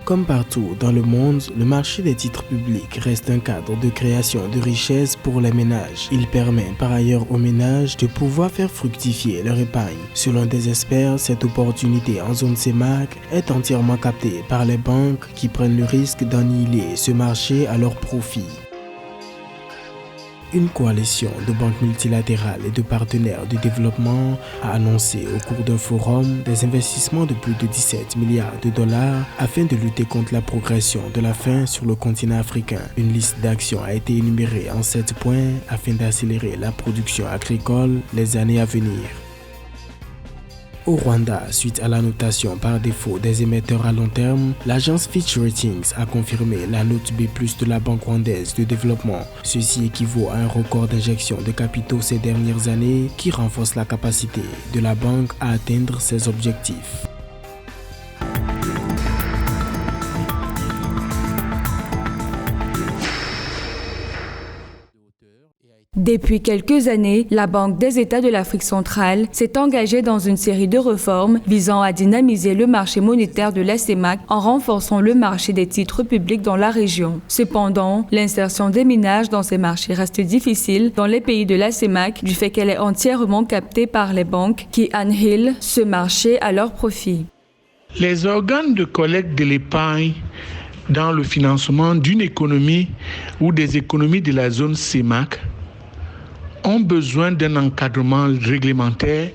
Comme partout dans le monde, le marché des titres publics reste un cadre de création de richesses pour les ménages. Il permet par ailleurs aux ménages de pouvoir faire fructifier leur épargne. Selon des experts, cette opportunité en zone CEMAC est entièrement captée par les banques qui prennent le risque d'annihiler ce marché à leur profit. Une coalition de banques multilatérales et de partenaires de développement a annoncé au cours d'un forum des investissements de plus de 17 milliards de dollars afin de lutter contre la progression de la faim sur le continent africain. Une liste d'actions a été énumérée en 7 points afin d'accélérer la production agricole les années à venir. Au Rwanda, suite à la notation par défaut des émetteurs à long terme, l'agence Fitch Ratings a confirmé la note B+ de la Banque rwandaise de développement. Ceci équivaut à un record d'injection de capitaux ces dernières années qui renforce la capacité de la banque à atteindre ses objectifs. Depuis quelques années, la Banque des États de l'Afrique centrale s'est engagée dans une série de réformes visant à dynamiser le marché monétaire de la CEMAC en renforçant le marché des titres publics dans la région. Cependant, l'insertion des ménages dans ces marchés reste difficile dans les pays de la CEMAC du fait qu'elle est entièrement captée par les banques qui annihilent ce marché à leur profit. Les organes de collecte de l'épargne dans le financement d'une économie ou des économies de la zone CEMAC ont besoin d'un encadrement réglementaire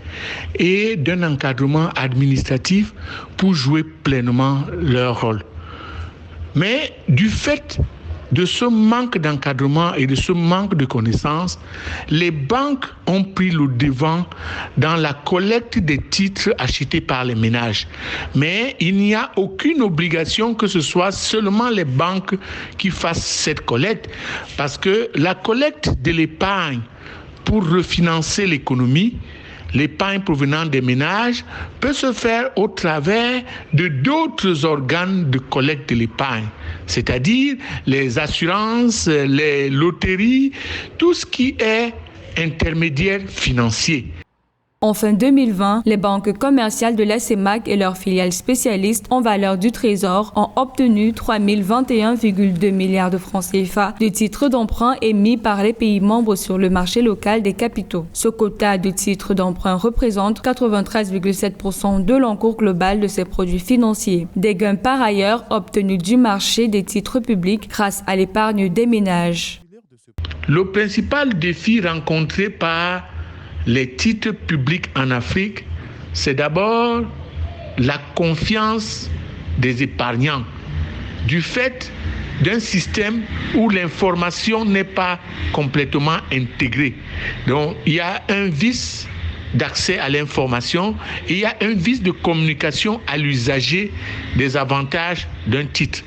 et d'un encadrement administratif pour jouer pleinement leur rôle. Mais du fait de ce manque d'encadrement et de ce manque de connaissances, les banques ont pris le devant dans la collecte des titres achetés par les ménages. Mais il n'y a aucune obligation que ce soit seulement les banques qui fassent cette collecte, parce que la collecte de l'épargne pour refinancer l'économie, l'épargne provenant des ménages peut se faire au travers de d'autres organes de collecte de l'épargne, c'est-à-dire les assurances, les loteries, tout ce qui est intermédiaire financier. En fin 2020, les banques commerciales de la CEMAC et leurs filiales spécialistes en valeur du Trésor ont obtenu 3 021,2 milliards de francs CFA de titres d'emprunt émis par les pays membres sur le marché local des capitaux. Ce quota de titres d'emprunt représente 93,7% de l'encours global de ces produits financiers. Des gains par ailleurs obtenus du marché des titres publics grâce à l'épargne des ménages. Le principal défi rencontré par les titres publics en Afrique, c'est d'abord la confiance des épargnants, du fait d'un système où l'information n'est pas complètement intégrée. Donc, il y a un vice d'accès à l'information et il y a un vice de communication à l'usager des avantages d'un titre.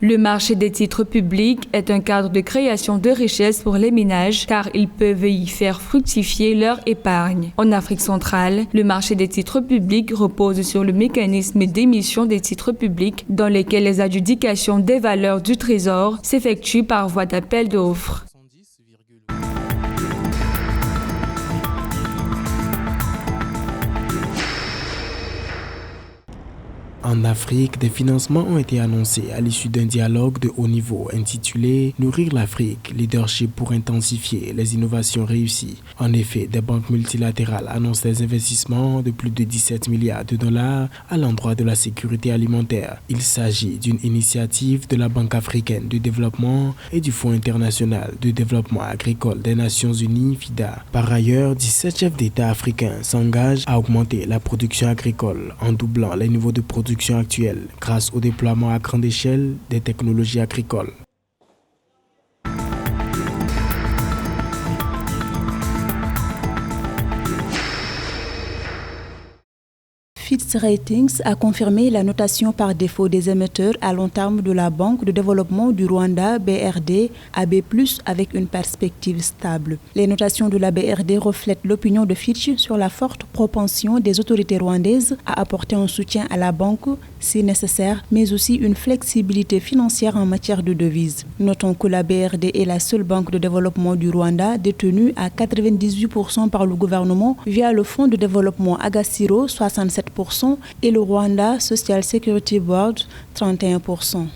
Le marché des titres publics est un cadre de création de richesses pour les ménages car ils peuvent y faire fructifier leur épargne. En Afrique centrale, le marché des titres publics repose sur le mécanisme d'émission des titres publics dans lesquels les adjudications des valeurs du Trésor s'effectuent par voie d'appel d'offres. En Afrique, des financements ont été annoncés à l'issue d'un dialogue de haut niveau intitulé « Nourrir l'Afrique, leadership pour intensifier les innovations réussies ». En effet, des banques multilatérales annoncent des investissements de plus de 17 milliards de dollars à l'endroit de la sécurité alimentaire. Il s'agit d'une initiative de la Banque africaine de développement et du Fonds international de développement agricole des Nations Unies, FIDA. Par ailleurs, 17 chefs d'État africains s'engagent à augmenter la production agricole en doublant les niveaux de production actuelle grâce au déploiement à grande échelle des technologies agricoles. Fitch Ratings a confirmé la notation par défaut des émetteurs à long terme de la Banque de développement du Rwanda, BRD, à B+, avec une perspective stable. Les notations de la BRD reflètent l'opinion de Fitch sur la forte propension des autorités rwandaises à apporter un soutien à la banque si nécessaire, mais aussi une flexibilité financière en matière de devises. Notons que la BRD est la seule banque de développement du Rwanda détenue à 98% par le gouvernement via le fonds de développement Agasiro, 67% 30% et le Rwanda Social Security Board 31%.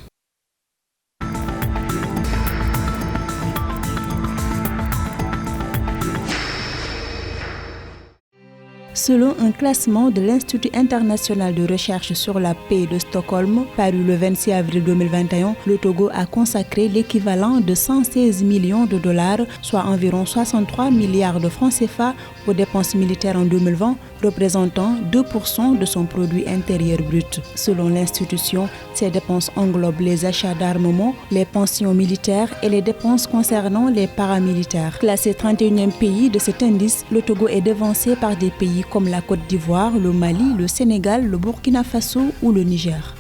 Selon un classement de l'Institut international de recherche sur la paix de Stockholm, paru le 26 avril 2021, le Togo a consacré l'équivalent de 116 millions de dollars, soit environ 63 milliards de francs CFA, aux dépenses militaires en 2020, représentant 2% de son produit intérieur brut. Selon l'institution, ces dépenses englobent les achats d'armement, les pensions militaires et les dépenses concernant les paramilitaires. Classé 31e pays de cet indice, le Togo est devancé par des pays comme la Côte d'Ivoire, le Mali, le Sénégal, le Burkina Faso ou le Niger.